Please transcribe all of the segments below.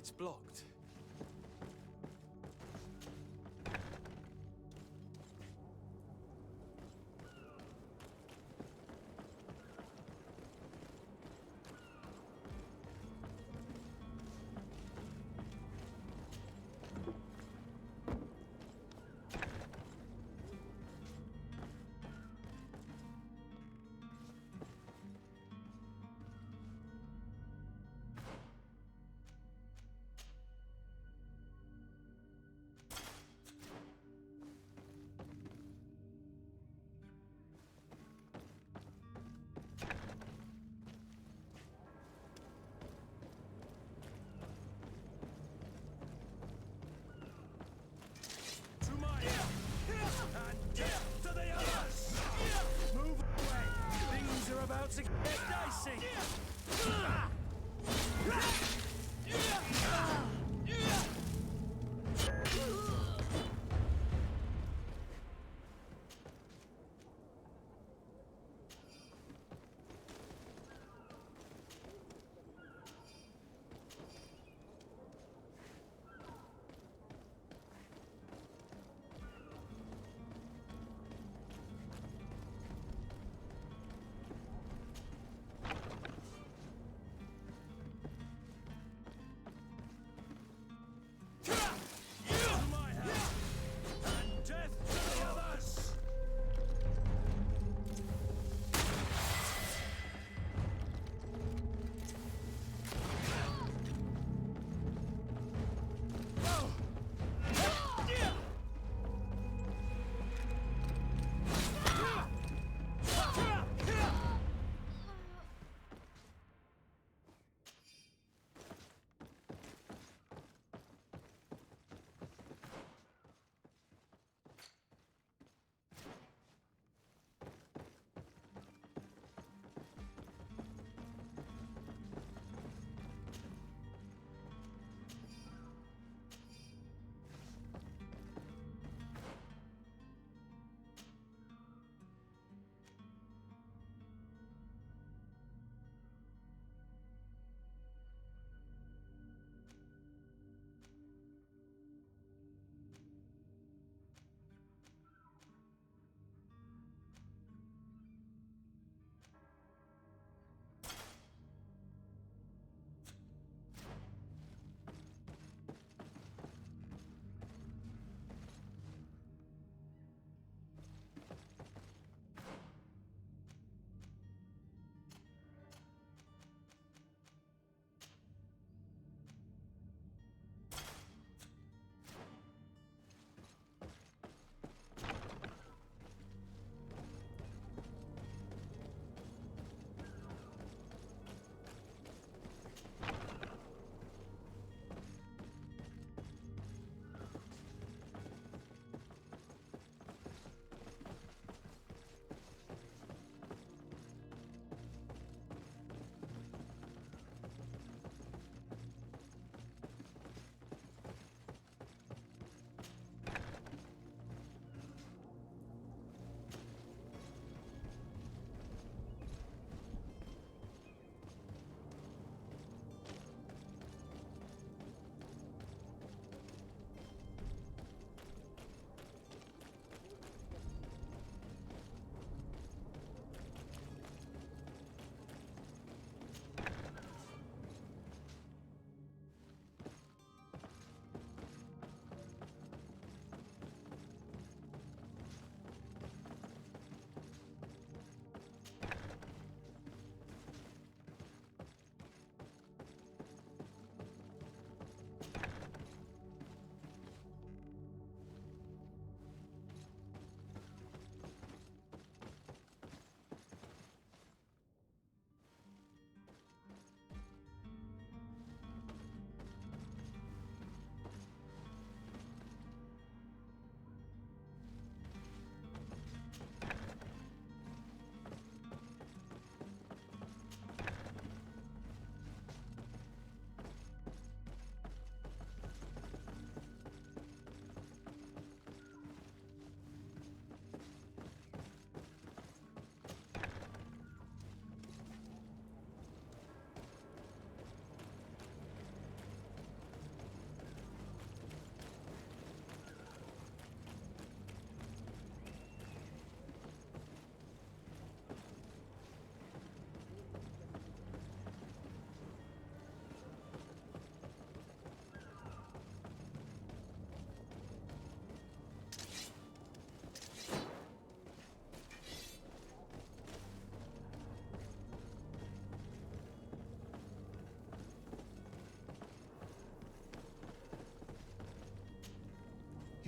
It's blocked.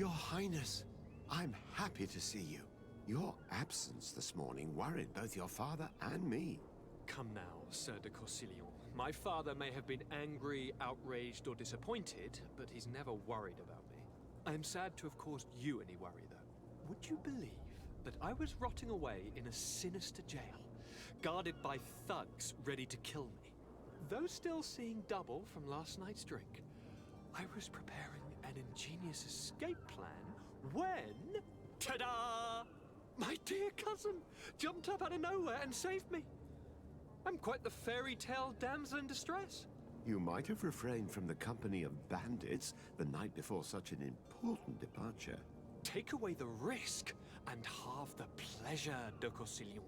Your Highness, I'm happy to see you. Your absence this morning worried both your father and me. Come now, Sir de Corsillon. My father may have been angry, outraged, or disappointed, but he's never worried about me. I am sad to have caused you any worry, though. Would you believe that I was rotting away in a sinister jail, guarded by thugs ready to kill me? Though still seeing double from last night's drink, I was preparing an ingenious escape plan when... ta-da! My dear cousin jumped up out of nowhere and saved me. I'm quite the fairy tale damsel in distress. You might have refrained from the company of bandits the night before such an important departure. Take away the risk and halve the pleasure, de Corsillon.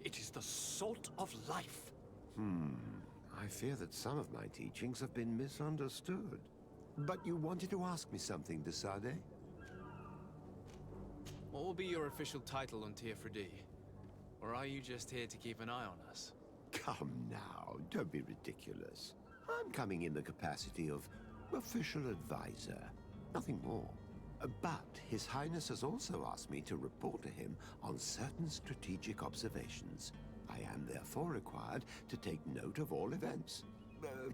It is the salt of life. I fear that some of my teachings have been misunderstood. But you wanted to ask me something, de Sade? What will be your official title on Tier Or are you just here to keep an eye on us? Come now, don't be ridiculous. I'm coming in the capacity of official advisor, nothing more. But His Highness has also asked me to report to him on certain strategic observations. I am therefore required to take note of all events,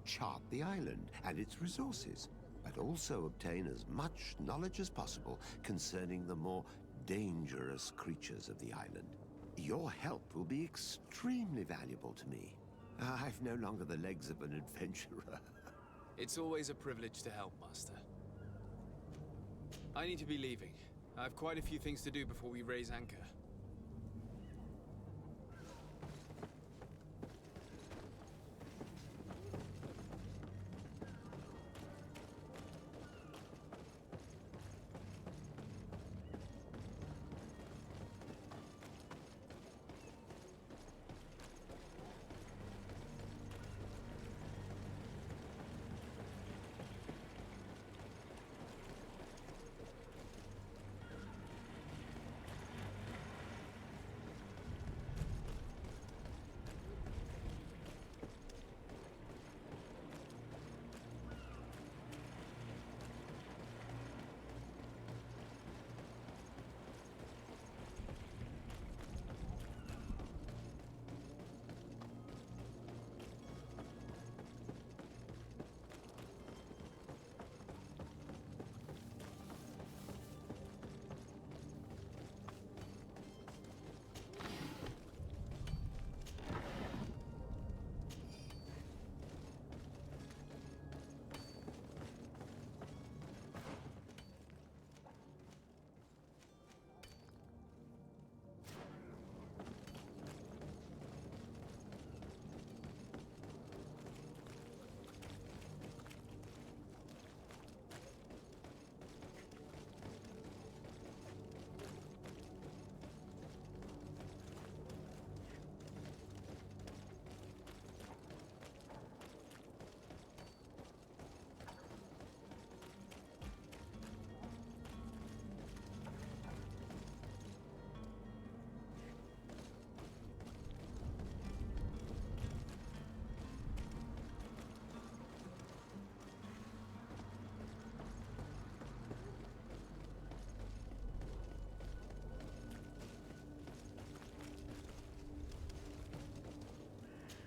chart the island and its resources, but also obtain as much knowledge as possible concerning the more dangerous creatures of the island. Your help will be extremely valuable to me. I've no longer the legs of an adventurer. It's always a privilege to help, Master. I need to be leaving. I have quite a few things to do before we raise anchor.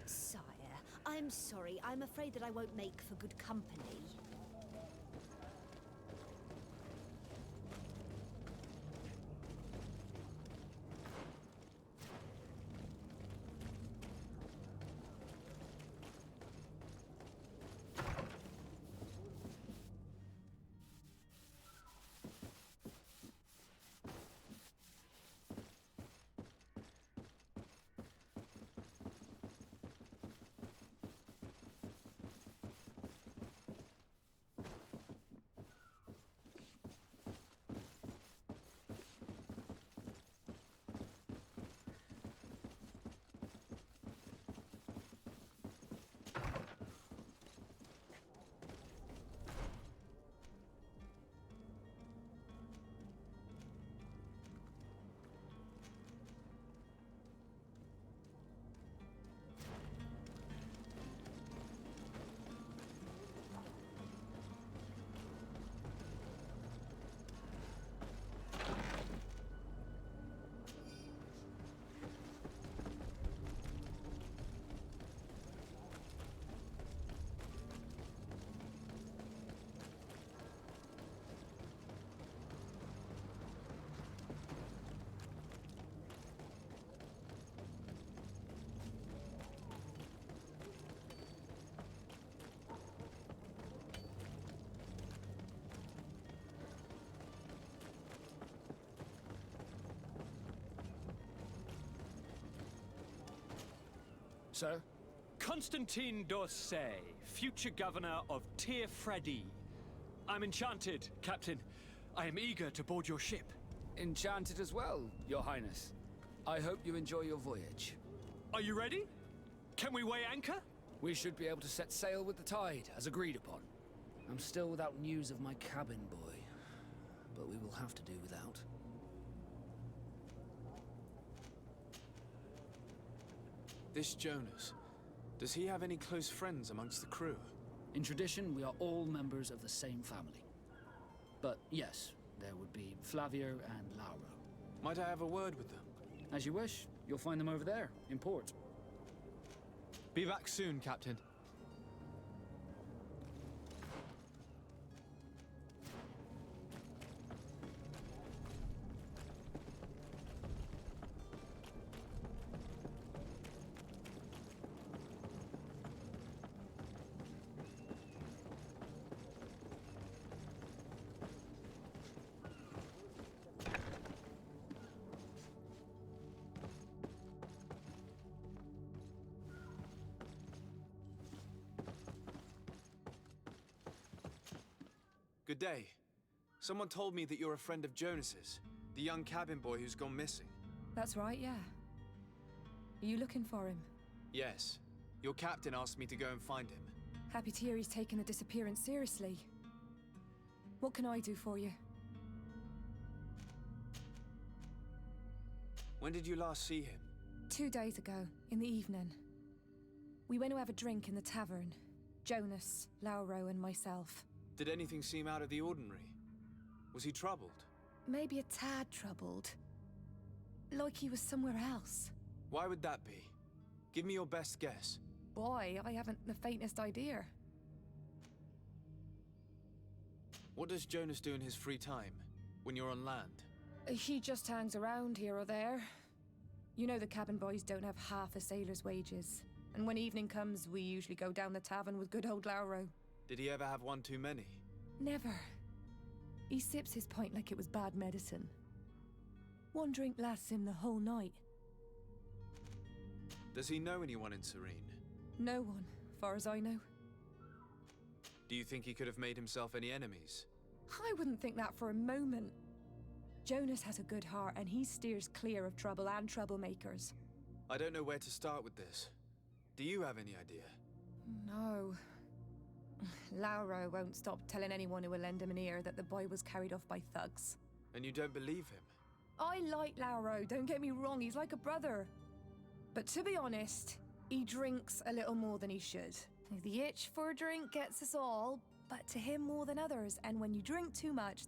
Sire, I'm sorry. I'm afraid that I won't make for good company. sir? Constantine d'Orsay, future governor of Tir Fredi. I'm enchanted, Captain. I am eager to board your ship. Enchanted as well, Your Highness. I hope you enjoy your voyage. Are you ready? Can we weigh anchor? We should be able to set sail with the tide, as agreed upon. I'm still without news of my cabin boy, but we will have to do without. This Jonas, does he have any close friends amongst the crew? In tradition, we are all members of the same family. But yes, there would be Flavio and Lauro. Might I have a word with them? As you wish, you'll find them over there, in port. Be back soon, Captain. Good day. Someone told me that you're a friend of Jonas's, the young cabin boy who's gone missing. That's right, yeah. Are you looking for him? Yes. Your captain asked me to go and find him. Happy to hear he's taken the disappearance seriously. What can I do for you? When did you last see him? 2 days ago, in the evening. We went to have a drink in the tavern. Jonas, Lauro, and myself. Did anything seem out of the ordinary? Was he troubled? Maybe a tad troubled. Like he was somewhere else. Why would that be? Give me your best guess. Boy, I haven't the faintest idea. What does Jonas do in his free time, when you're on land? He just hangs around here or there. You know the cabin boys don't have half a sailor's wages. And when evening comes, we usually go down the tavern with good old Lauro. Did he ever have one too many? Never. He sips his pint like it was bad medicine. One drink lasts him the whole night. Does he know anyone in Serene? No one, far as I know. Do you think he could have made himself any enemies? I wouldn't think that for a moment. Jonas has a good heart and he steers clear of trouble and troublemakers. I don't know where to start with this. Do you have any idea? No. Lauro won't stop telling anyone who will lend him an ear that the boy was carried off by thugs. And you don't believe him? I like Lauro, don't get me wrong, he's like a brother. But to be honest, he drinks a little more than he should. The itch for a drink gets us all, but to him more than others. And when you drink too much,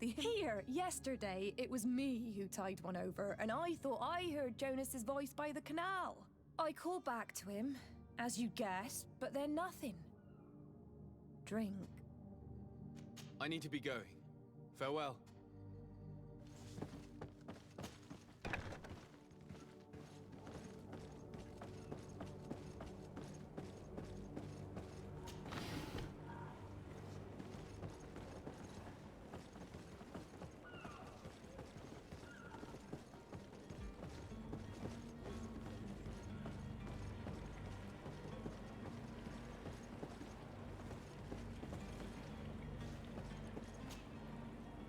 yesterday, it was me who tied one over, and I thought I heard Jonas's voice by the canal. I called back to him, as you guessed, but then nothing. Drink. I need to be going. Farewell.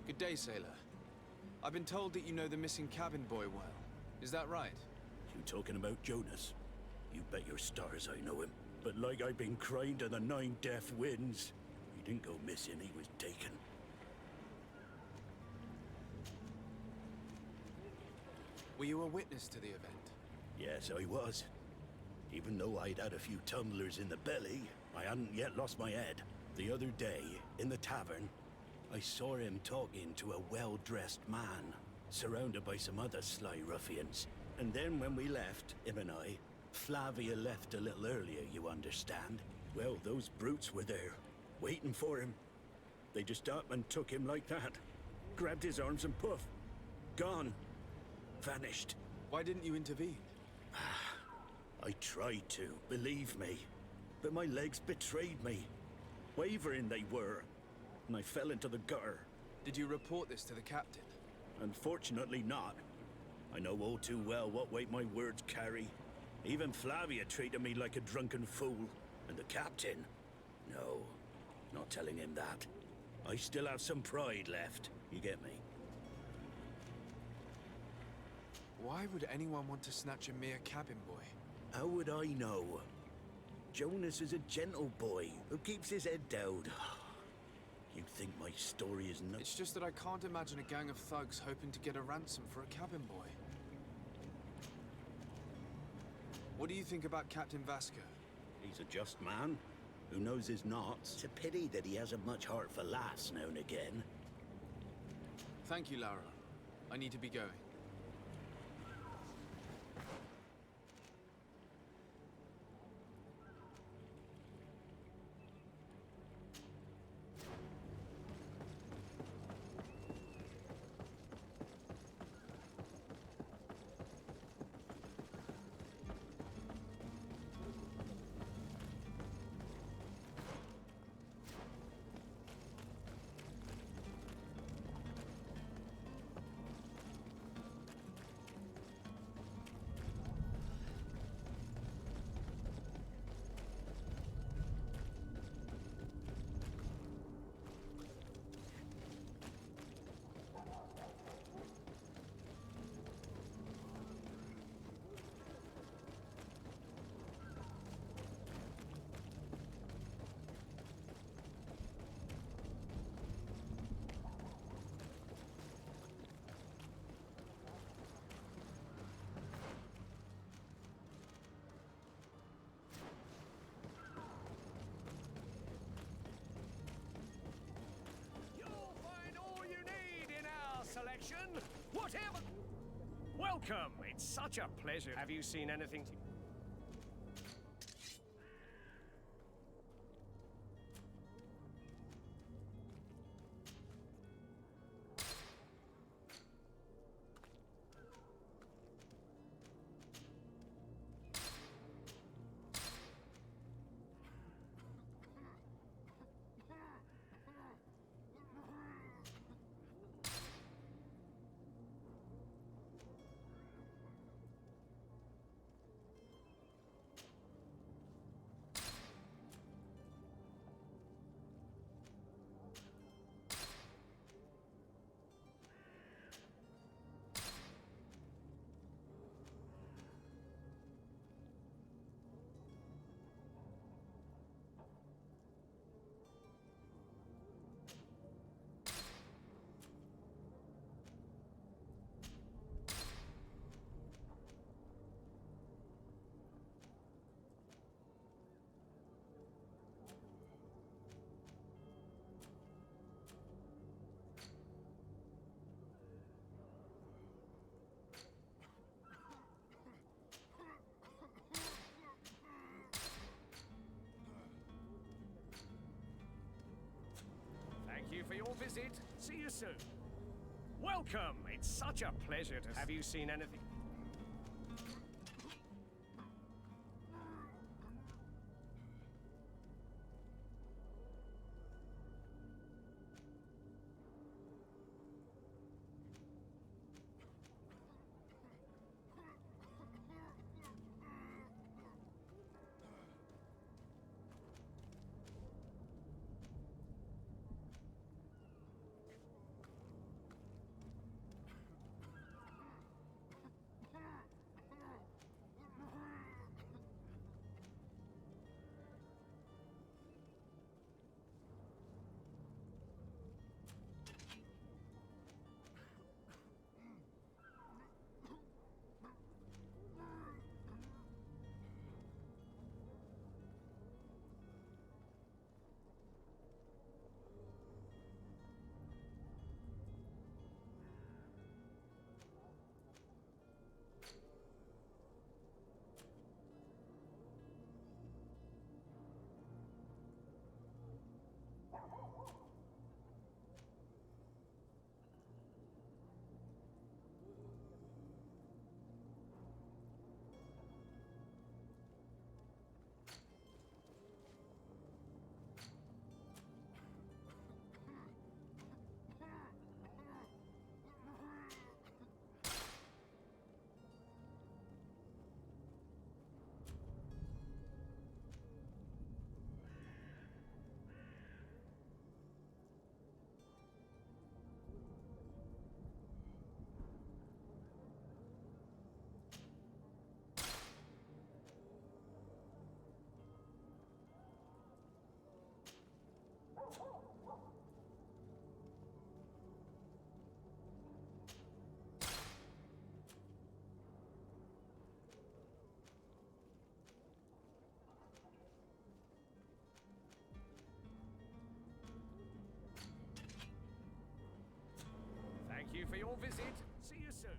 Good day, sailor. I've been told that you know the missing cabin boy well. Is that right? You talking about Jonas? You bet your stars I know him. But like I've been crying to the 9 deaf winds, he didn't go missing, he was taken. Were you a witness to the event? Yes, I was. Even though I'd had a few tumblers in the belly, I hadn't yet lost my head. The other day, in the tavern, I saw him talking to a well-dressed man, surrounded by some other sly ruffians. And then when we left, him and I, Flavia left a little earlier, you understand? Well, those brutes were there, waiting for him. They just up and took him like that. Grabbed his arms and poof. Gone. Vanished. Why didn't you intervene? I tried to, believe me. But my legs betrayed me. Wavering they were. And I fell into the gutter. Did you report this to the captain? Unfortunately not. I know all too well what weight my words carry. Even Flavia treated me like a drunken fool. And the captain? No, not telling him that. I still have some pride left. You get me? Why would anyone want to snatch a mere cabin boy? How would I know? Jonas is a gentle boy who keeps his head down. You think my story is nuts? It's just that I can't imagine a gang of thugs hoping to get a ransom for a cabin boy. What do you think about Captain Vasco? He's a just man who knows his knots. It's a pity that he hasn't much heart for laughs now and again. Thank you, Lara. I need to be going. Selection, whatever. Welcome. It's such a pleasure. Have you seen anything? Thank you for your visit. See you soon. Welcome. It's such a pleasure to... Have you seen anything? your visit. See you soon.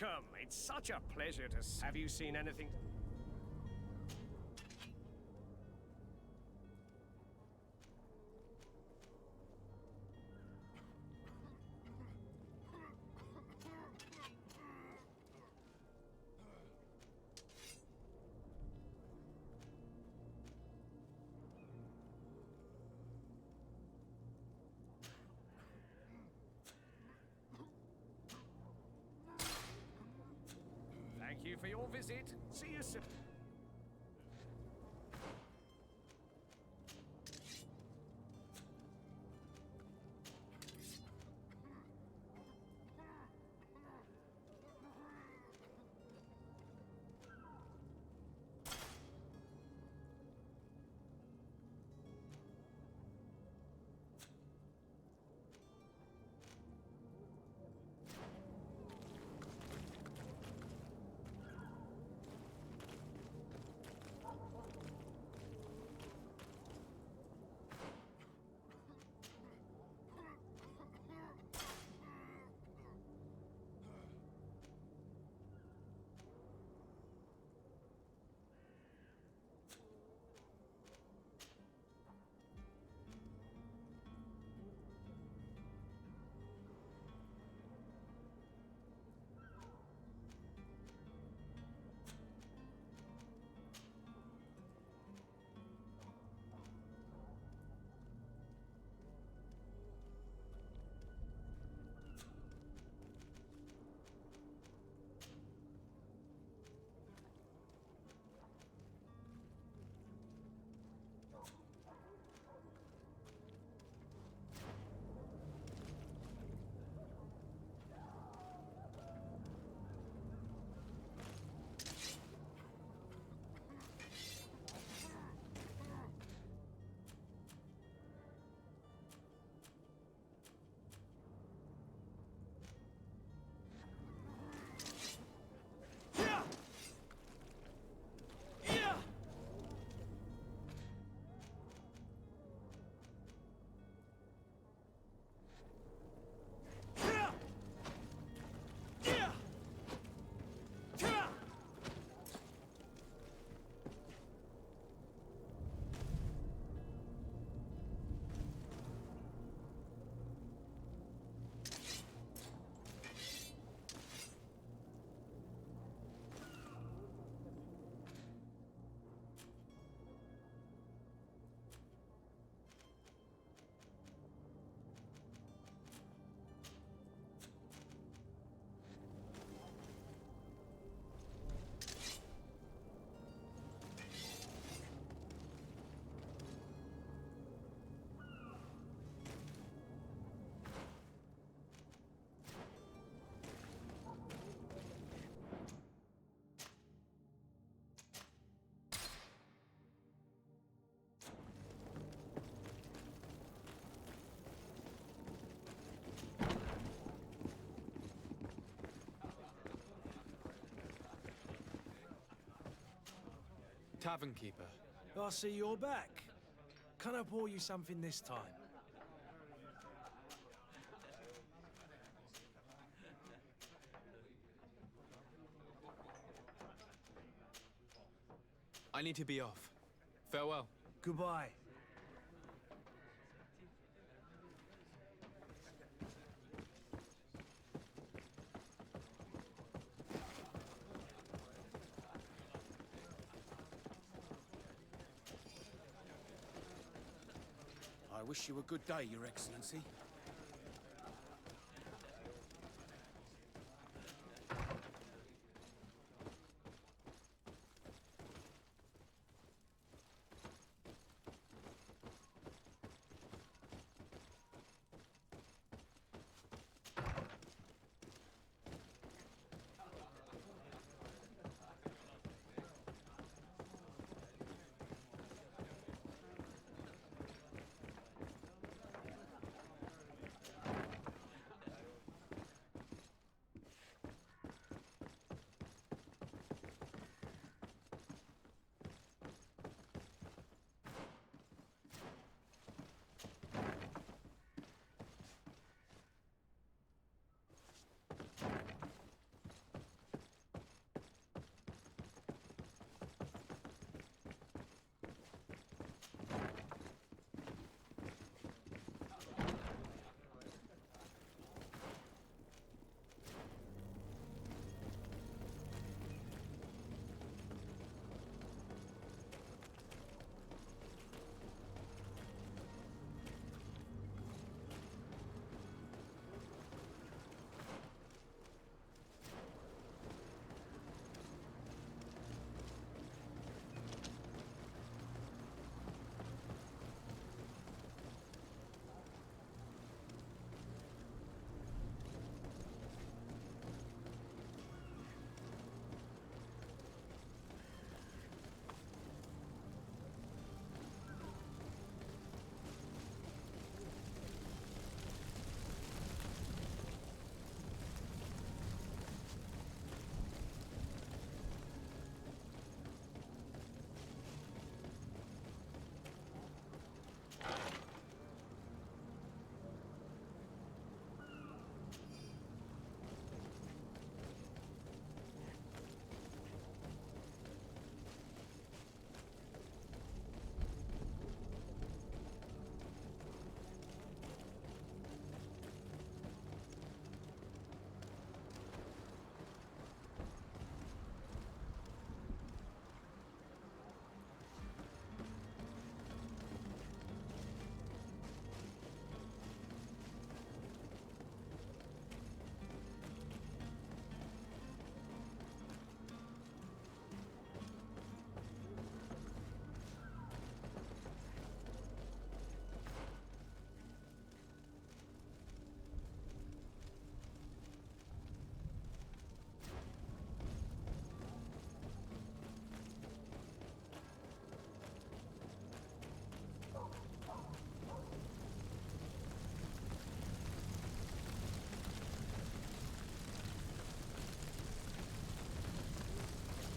Welcome! It's such a pleasure to... Have you seen anything? Thank you for your visit. See you soon. Tavern keeper. I see you're back. Can I pour you something this time? I need to be off. Farewell. Goodbye. I wish you a good day, Your Excellency.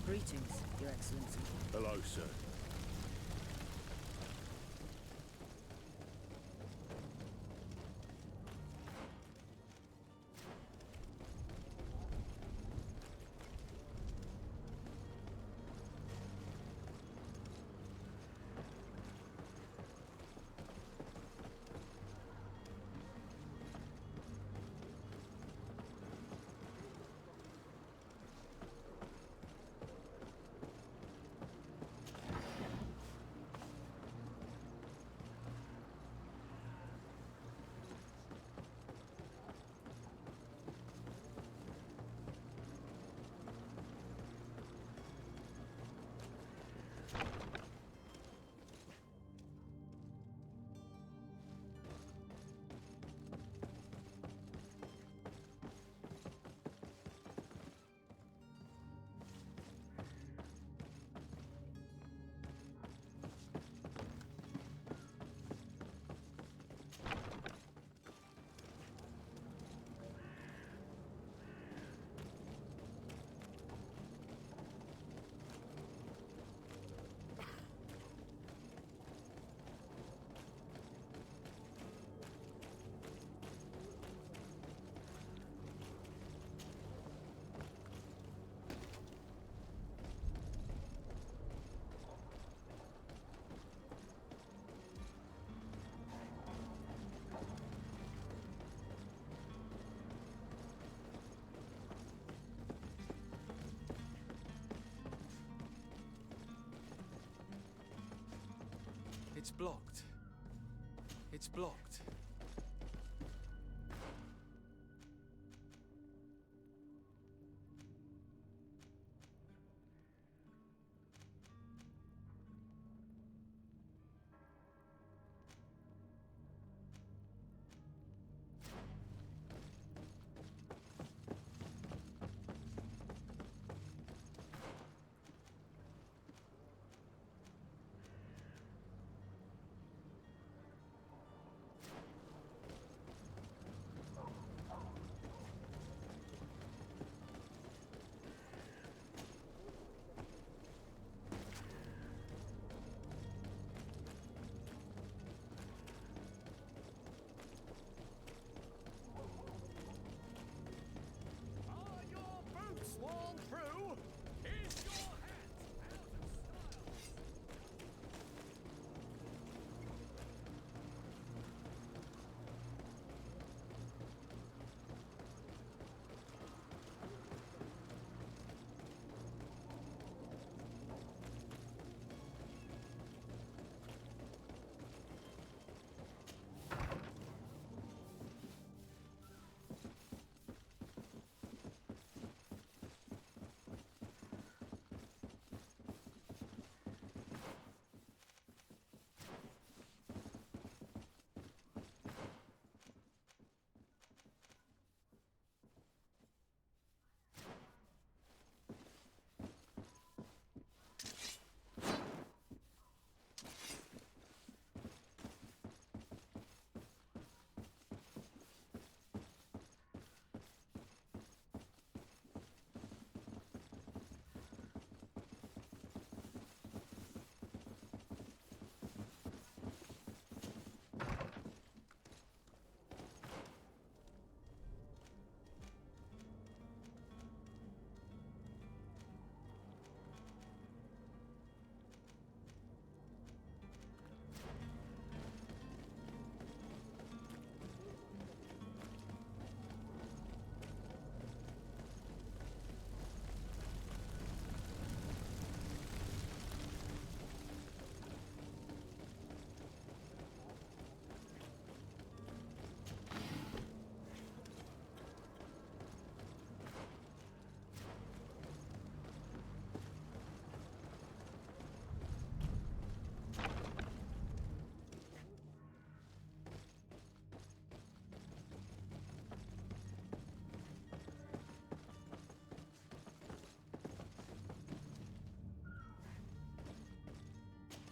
Greetings, Your Excellency. Hello, sir. It's blocked. It's blocked. Are your boots worn through? Is your hat out of style?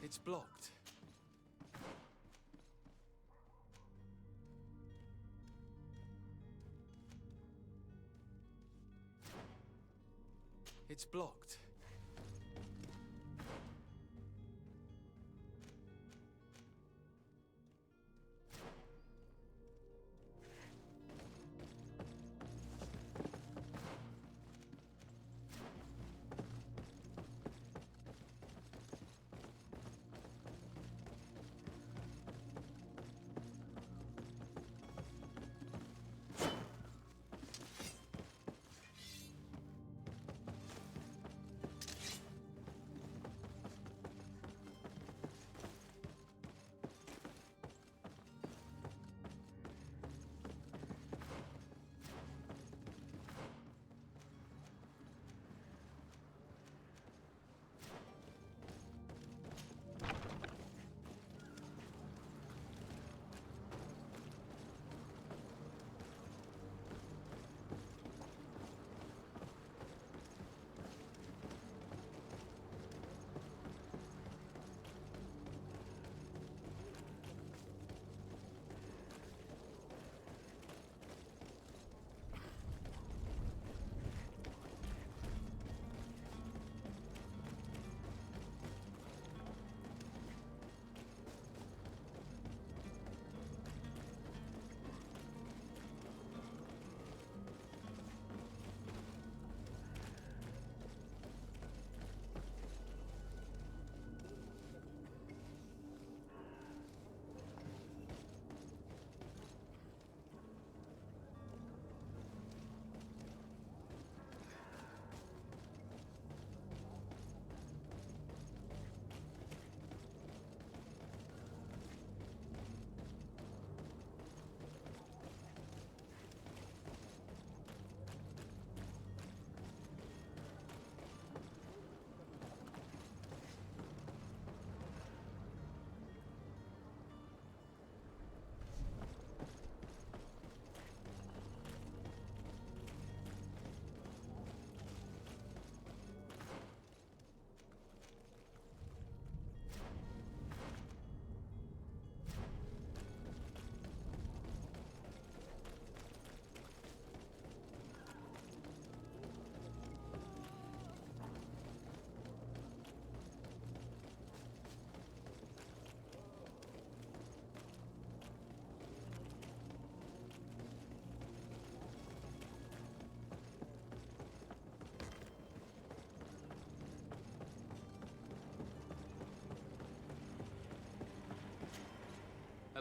It's blocked. It's blocked.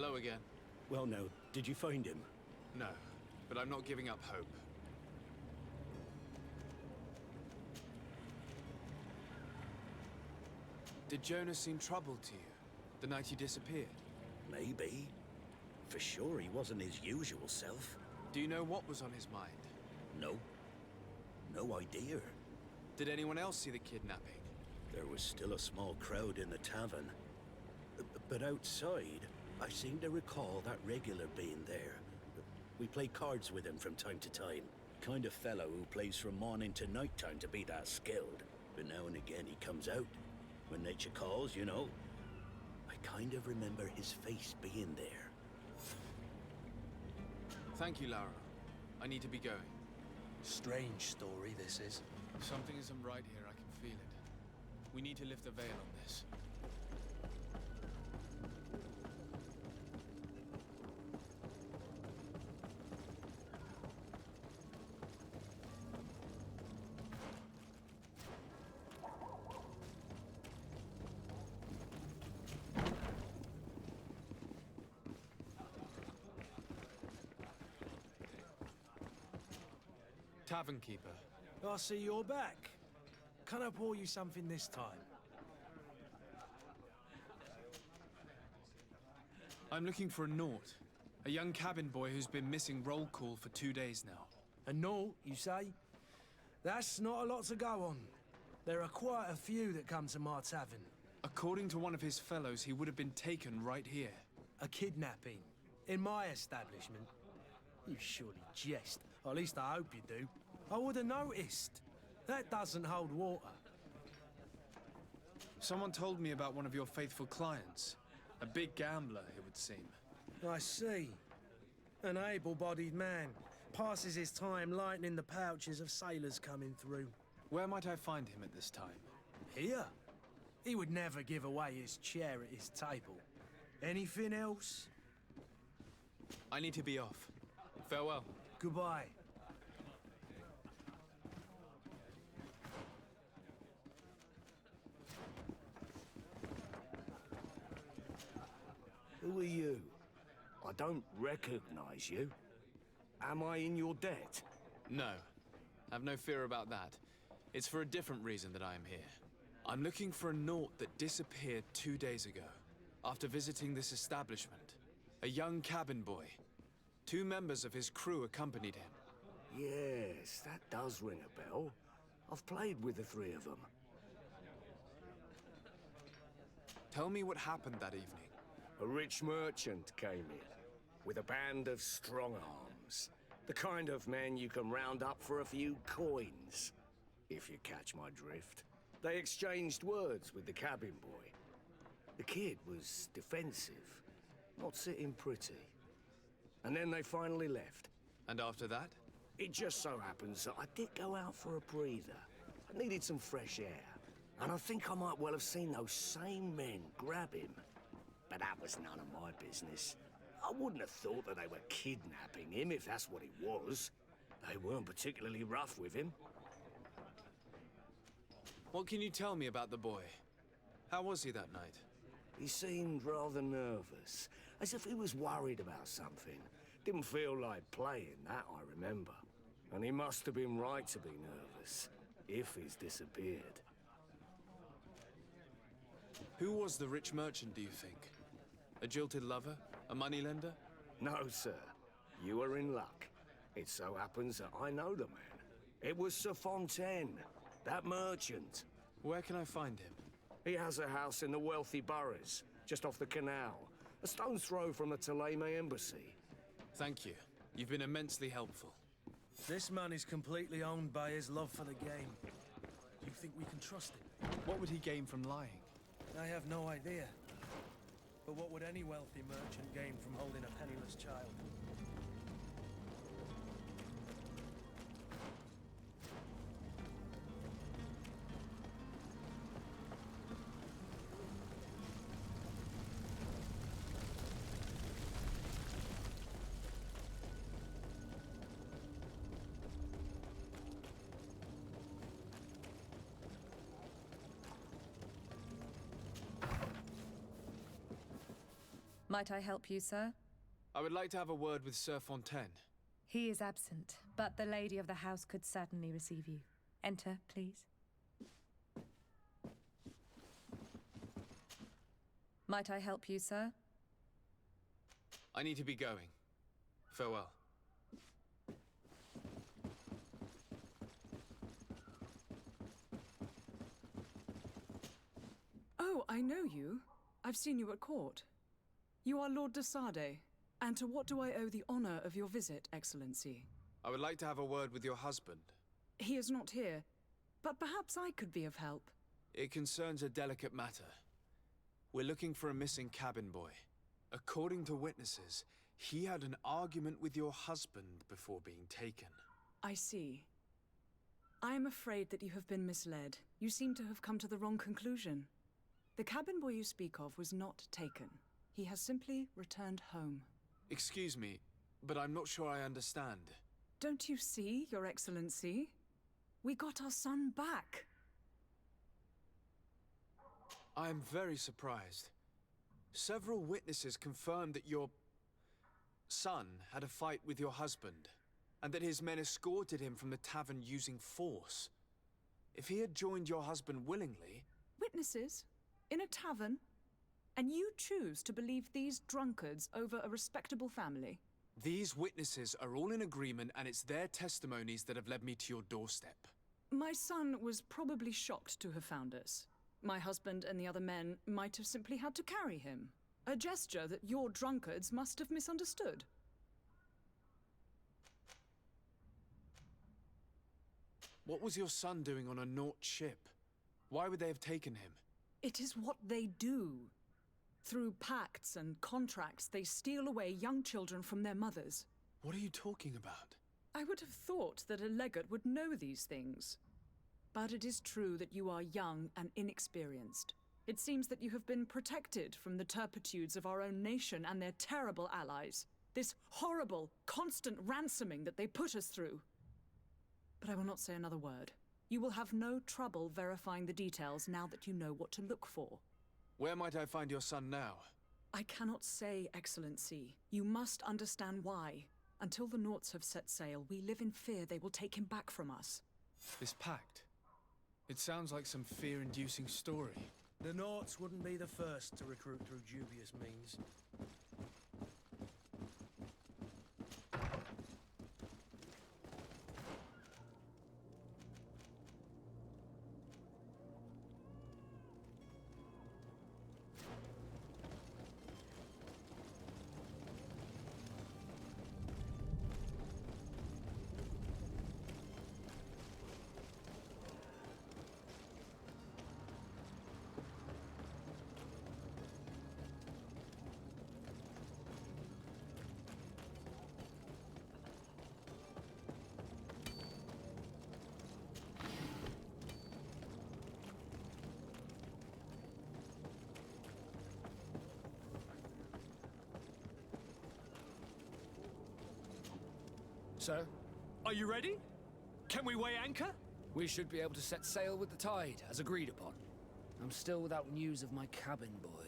Hello again. Well, now, did you find him? No, but I'm not giving up hope. Did Jonas seem troubled to you, the night he disappeared? Maybe. For sure, he wasn't his usual self. Do you know what was on his mind? No. No idea. Did anyone else see the kidnapping? There was still a small crowd in the tavern. But outside, I seem to recall that regular being there. We play cards with him from time to time. Kind of fellow who plays from morning to night time to be that skilled. But now and again he comes out. When nature calls, you know. I kind of remember his face being there. Thank you, Lara. I need to be going. Strange story, this is. Something isn't right here, I can feel it. We need to lift the veil on this. Tavern keeper. I see you're back. Can I pour you something this time? I'm looking for a Naut. A young cabin boy who's been missing roll call for 2 days now. A Naut, you say? That's not a lot to go on. There are quite a few that come to my tavern. According to one of his fellows, he would have been taken right here. A kidnapping? In my establishment? You surely jest. Or at least I hope you do. I would have noticed. That doesn't hold water. Someone told me about one of your faithful clients. A big gambler, it would seem. I see. An able-bodied man. Passes his time lightening the pouches of sailors coming through. Where might I find him at this time? Here? He would never give away his chair at his table. Anything else? I need to be off. Farewell. Goodbye. Who are you? I don't recognize you. Am I in your debt? No. Have no fear about that. It's for a different reason that I am here. I'm looking for a Naut that disappeared 2 days ago, after visiting this establishment. A young cabin boy. 2 members of his crew accompanied him. Yes, that does ring a bell. I've played with the 3 of them. Tell me what happened that evening. A rich merchant came in, with a band of strong-arms. The kind of men you can round up for a few coins, if you catch my drift. They exchanged words with the cabin boy. The kid was defensive, not sitting pretty. And then they finally left. And after that? It just so happens that I did go out for a breather. I needed some fresh air. And I think I might well have seen those same men grab him. But that was none of my business. I wouldn't have thought that they were kidnapping him if that's what it was. They weren't particularly rough with him. What can you tell me about the boy? How was he that night? He seemed rather nervous, as if he was worried about something. Didn't feel like playing, that I remember. And he must have been right to be nervous, if he's disappeared. Who was the rich merchant, do you think? A jilted lover? A moneylender? No, sir. You are in luck. It so happens that I know the man. It was Sir Fontaine, that merchant. Where can I find him? He has a house in the wealthy boroughs, just off the canal. A stone's throw from the Theleme embassy. Thank you. You've been immensely helpful. This man is completely owned by his love for the game. Do you think we can trust him? What would he gain from lying? I have no idea. But what would any wealthy merchant gain from holding a penniless child? Might I help you, sir? I would like to have a word with Sir Fontaine. He is absent, but the lady of the house could certainly receive you. Enter, please. Might I help you, sir? I need to be going. Farewell. Oh, I know you. I've seen you at court. You are Lord de Sade. And to what do I owe the honor of your visit, Excellency? I would like to have a word with your husband. He is not here, but perhaps I could be of help. It concerns a delicate matter. We're looking for a missing cabin boy. According to witnesses, he had an argument with your husband before being taken. I see. I am afraid that you have been misled. You seem to have come to the wrong conclusion. The cabin boy you speak of was not taken. He has simply returned home. Excuse me, but I'm not sure I understand. Don't you see, Your Excellency? We got our son back. I am very surprised. Several witnesses confirmed that your son had a fight with your husband, and that his men escorted him from the tavern using force. If he had joined your husband willingly... Witnesses? In a tavern? And you choose to believe these drunkards over a respectable family? These witnesses are all in agreement, and it's their testimonies that have led me to your doorstep. My son was probably shocked to have found us. My husband and the other men might have simply had to carry him. A gesture that your drunkards must have misunderstood. What was your son doing on a Naut ship? Why would they have taken him? It is what they do. Through pacts and contracts, they steal away young children from their mothers. What are you talking about? I would have thought that a legate would know these things. But it is true that you are young and inexperienced. It seems that you have been protected from the turpitudes of our own nation and their terrible allies. This horrible, constant ransoming that they put us through. But I will not say another word. You will have no trouble verifying the details now that you know what to look for. Where might I find your son now? I cannot say, Excellency. You must understand why. Until the Nauts have set sail, we live in fear they will take him back from us. This pact? It sounds like some fear-inducing story. The Nauts wouldn't be the first to recruit through dubious means. Sir? Are you ready? Can we weigh anchor? We should be able to set sail with the tide, as agreed upon. I'm still without news of my cabin boy,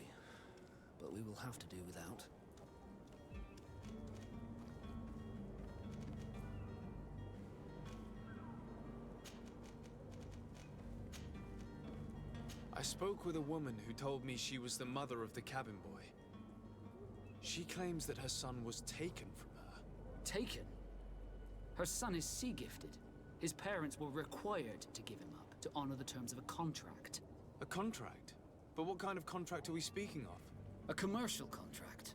but we will have to do without. I spoke with a woman who told me she was the mother of the cabin boy. She claims that her son was taken from her. Taken? Her son is sea-gifted. His parents were required to give him up to honor the terms of a contract. A contract? But what kind of contract are we speaking of? A commercial contract.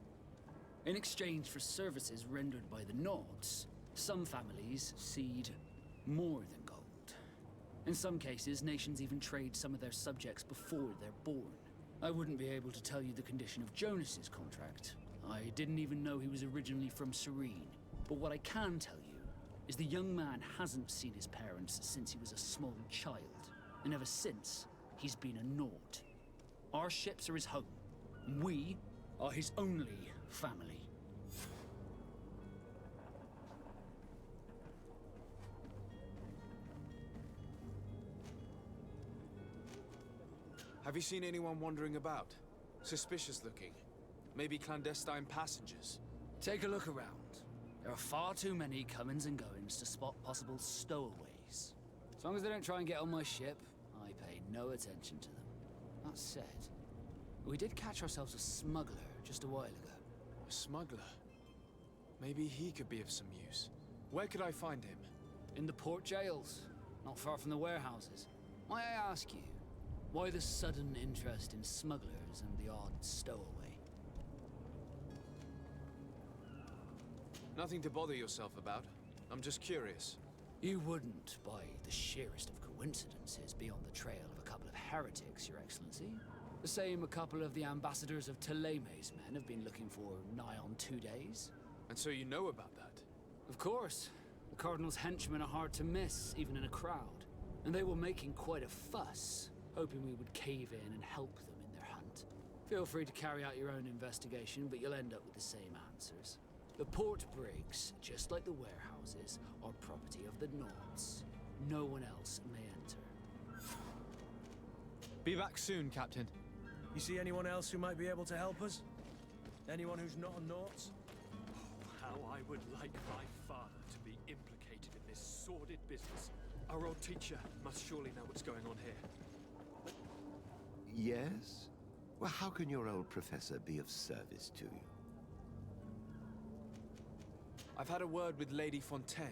In exchange for services rendered by the Nauts, some families cede more than gold. In some cases, nations even trade some of their subjects before they're born. I wouldn't be able to tell you the condition of Jonas's contract. I didn't even know he was originally from Serene. But what I can tell you is the young man hasn't seen his parents since he was a small child. And ever since, he's been a Naut. Our ships are his home. We are his only family. Have you seen anyone wandering about? Suspicious looking. Maybe clandestine passengers? Take a look around. There are far too many comings and goings to spot possible stowaways. As long as they don't try and get on my ship, I pay no attention to them. That said, we did catch ourselves a smuggler just a while ago. A smuggler? Maybe he could be of some use. Where could I find him? In the port jails, not far from the warehouses. May I ask you, why the sudden interest in smugglers and the odd stowaway? Nothing to bother yourself about. I'm just curious. You wouldn't, by the sheerest of coincidences, be on the trail of a couple of heretics, Your Excellency. The same a couple of the ambassadors of Teleme's men have been looking for nigh on 2 days. And so you know about that? Of course. The Cardinal's henchmen are hard to miss, even in a crowd. And they were making quite a fuss, hoping we would cave in and help them in their hunt. Feel free to carry out your own investigation, but you'll end up with the same answers. The port brigs, just like the warehouses, are property of the Nords. No one else may enter. Be back soon, Captain. You see anyone else who might be able to help us? Anyone who's not a Naut? How I would like my father to be implicated in this sordid business. Our old teacher must surely know what's going on here. Yes? Well, how can your old professor be of service to you? I've had a word with Lady Fontaine.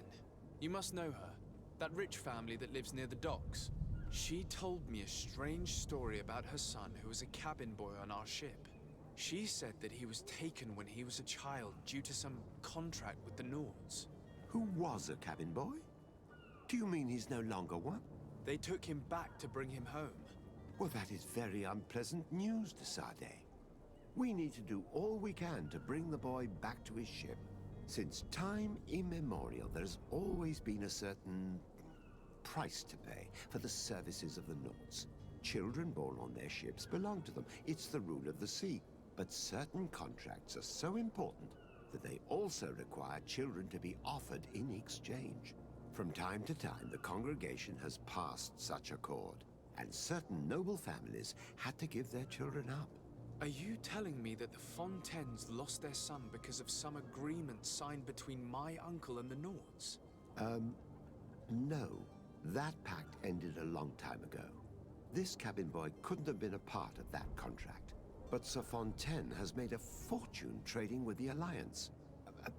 You must know her. That rich family that lives near the docks. She told me a strange story about her son who was a cabin boy on our ship. She said that he was taken when he was a child due to some contract with the Nords. Who was a cabin boy? Do you mean he's no longer one? They took him back to bring him home. Well, that is very unpleasant news, de Sade. We need to do all we can to bring the boy back to his ship. Since time immemorial, there's always been a certain price to pay for the services of the Nords. Children born on their ships belong to them. It's the rule of the sea. But certain contracts are so important that they also require children to be offered in exchange. From time to time, the congregation has passed such accord, and certain noble families had to give their children up. Are you telling me that the Fontaines lost their son because of some agreement signed between my uncle and the Nords? No. That pact ended a long time ago. This cabin boy couldn't have been a part of that contract. But Sir Fontaine has made a fortune trading with the Alliance,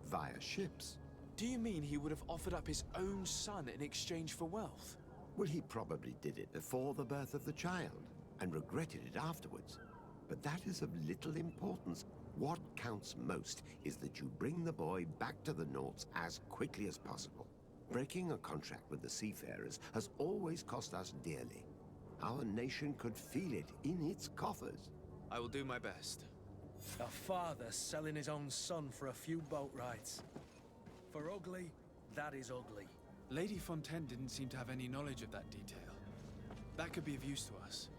via ships. Do you mean he would have offered up his own son in exchange for wealth? Well, he probably did it before the birth of the child, and regretted it afterwards. But that is of little importance. What counts most is that you bring the boy back to the Nords as quickly as possible. Breaking a contract with the seafarers has always cost us dearly. Our nation could feel it in its coffers. I will do my best. A father selling his own son for a few boat rides. For ugly, that is ugly. Lady Fontaine didn't seem to have any knowledge of that detail. That could be of use to us.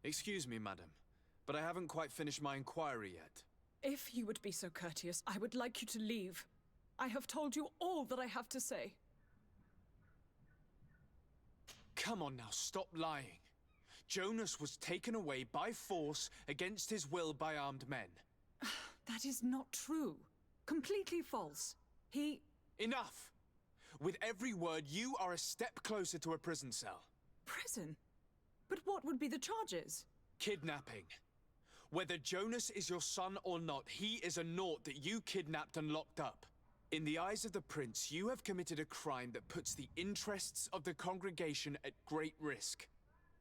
Excuse me, madam, but I haven't quite finished my inquiry yet. If you would be so courteous, I would like you to leave. I have told you all that I have to say. Come on now, stop lying. Jonas was taken away by force against his will by armed men. That is not true. Completely false. He... Enough! With every word, you are a step closer to a prison cell. Prison? But what would be the charges? Kidnapping. Whether Jonas is your son or not, he is a Naut that you kidnapped and locked up. In the eyes of the Prince, you have committed a crime that puts the interests of the congregation at great risk.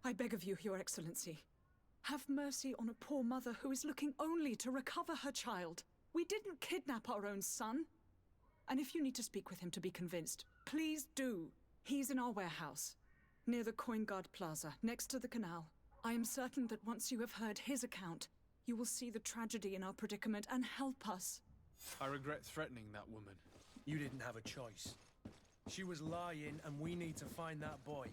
I beg of you, Your Excellency. Have mercy on a poor mother who is looking only to recover her child. We didn't kidnap our own son. And if you need to speak with him to be convinced, please do. He's in our warehouse, near the Coin Guard Plaza, next to the canal. I am certain that once you have heard his account, you will see the tragedy in our predicament and help us. I regret threatening that woman. You didn't have a choice. She was lying, and we need to find that boy.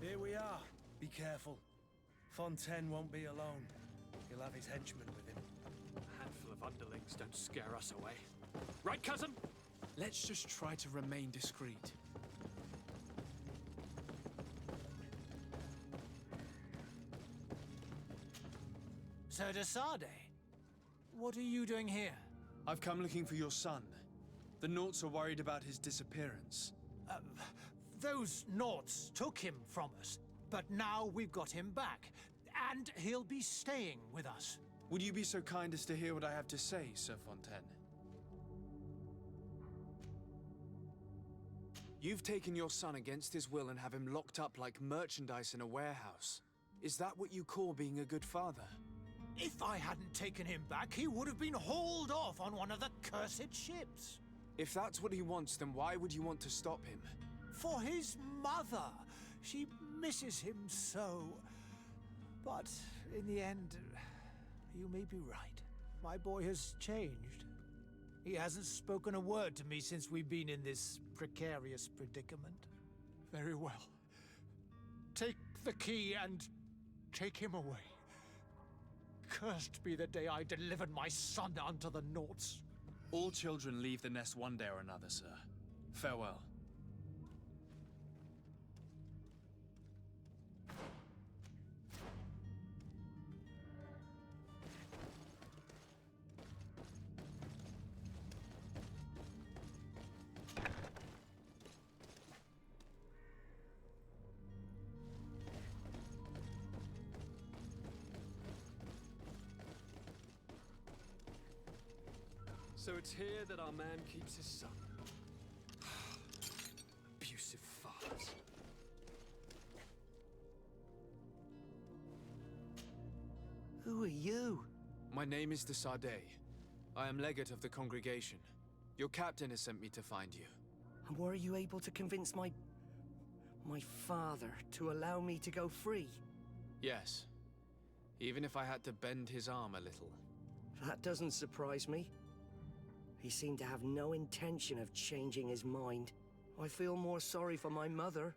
Here we are. Be careful. Fontaine won't be alone. He'll have his henchmen with him. A handful of underlings don't scare us away. Right, cousin? Let's just try to remain discreet. Sir de Sade, what are you doing here? I've come looking for your son. The Naughts are worried about his disappearance. Those Naughts took him from us, but now we've got him back, and he'll be staying with us. Would you be so kind as to hear what I have to say, Sir Fontaine? You've taken your son against his will and have him locked up like merchandise in a warehouse. Is that what you call being a good father? If I hadn't taken him back, he would have been hauled off on one of the cursed ships. If that's what he wants, then why would you want to stop him? For his mother. She misses him so. But in the end, you may be right. My boy has changed. He hasn't spoken a word to me since we've been in this precarious predicament. Very well. Take the key and take him away. Cursed be the day I delivered my son unto the Naughts. All children leave the nest one day or another, sir. Farewell. So it's here that our man keeps his son. Abusive fathers. Who are you? My name is de Sade. I am legate of the congregation. Your captain has sent me to find you. And were you able to convince my father to allow me to go free? Yes. Even if I had to bend his arm a little. That doesn't surprise me. He seemed to have no intention of changing his mind. I feel more sorry for my mother.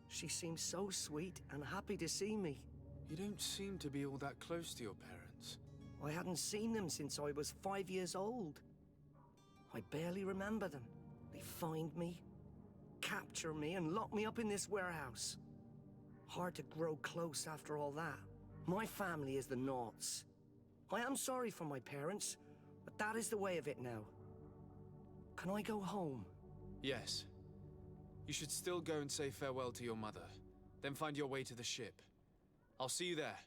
She seemed so sweet and happy to see me. You don't seem to be all that close to your parents. I hadn't seen them since I was 5 years old. I barely remember them. They find me, capture me, and lock me up in this warehouse. Hard to grow close after all that. My family is the Naughts. I am sorry for my parents, but that is the way of it now. Can I go home? Yes. You should still go and say farewell to your mother. Then find your way to the ship. I'll see you there.